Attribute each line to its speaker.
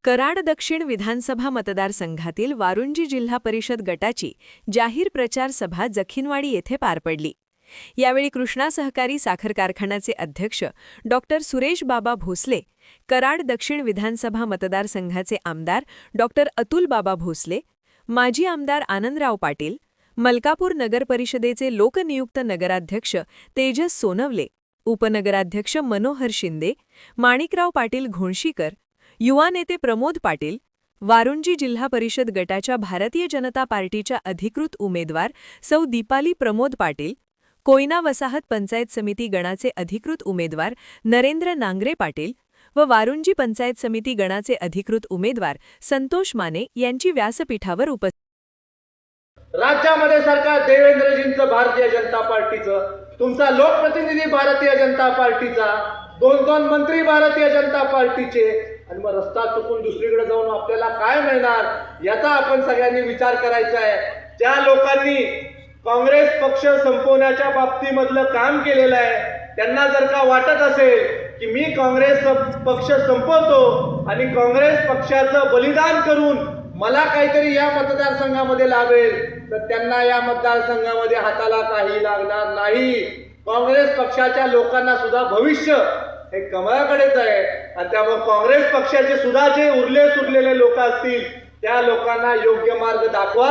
Speaker 1: कराड दक्षिण विधानसभा मतदारसंघातील वारुंजी जिल्हा परिषद गटाची जाहीर प्रचार सभा जखिनवाडी येथे पार पडली। यावेळी कृष्णा सहकारी साखर कारखान्याचे अध्यक्ष डॉक्टर सुरेश बाबा भोसले, कराड दक्षिण विधानसभा मतदारसंघाचे आमदार डॉक्टर अतुल बाबा भोसले, माजी आमदार आनंदराव पाटील, मलकापूर नगर परिषदेचे लोकनियुक्त नगराध्यक्ष तेजस सोनवले, उपनगराध्यक्ष मनोहर शिंदे, माणिकराव पाटील घोणशीकर, युवा नेते प्रमोद पाटील, वारुंजी जिल्हा परिषद गटाच्या भारतीय जनता पार्टीच्या अधिकृत उमेदवार सौ दीपाली प्रमोद पाटील, कोयना वसाहत पंचायत समिती गणाचे अधिकृत उमेदवार नरेंद्र नांगरे पाटील व वारुंजी पंचायत समिती गणाचे अधिकृत उमेदवार संतोष माने यांची व्यासपीठावर उपस्थित।
Speaker 2: राज्यामध्ये सरकार देवेंद्रजींचं भारतीय जनता पार्टीचं, तुमचा लोकप्रतिनिधी भारतीय जनता पार्टीचा, दोन मंत्री भारतीय जनता पार्टीचे, आणि मग रस्ता चुकून दुसरीकडे जाऊन आपल्याला काय मिळणार याचा आपण सगळ्यांनी विचार करायचा आहे। ज्या लोकांनी काँग्रेस पक्ष संपवण्याच्या बाबतीमधलं काम केलेलं आहे त्यांना जर का वाटत असेल की मी काँग्रेस पक्ष संपवतो आणि काँग्रेस पक्षाचं बलिदान करून मला काहीतरी या मतदारसंघामध्ये लाभेल, तर त्यांना या मतदारसंघामध्ये हाताला काही लागणार नाही। काँग्रेस पक्षाच्या लोकांना सुद्धा भविष्य हे कमळाकडेच आहे आणि त्यामुळे काँग्रेस पक्षाचे सुद्धा जे उरले सुरलेले लोक असतील त्या लोकांना योग्य मार्ग दाखवा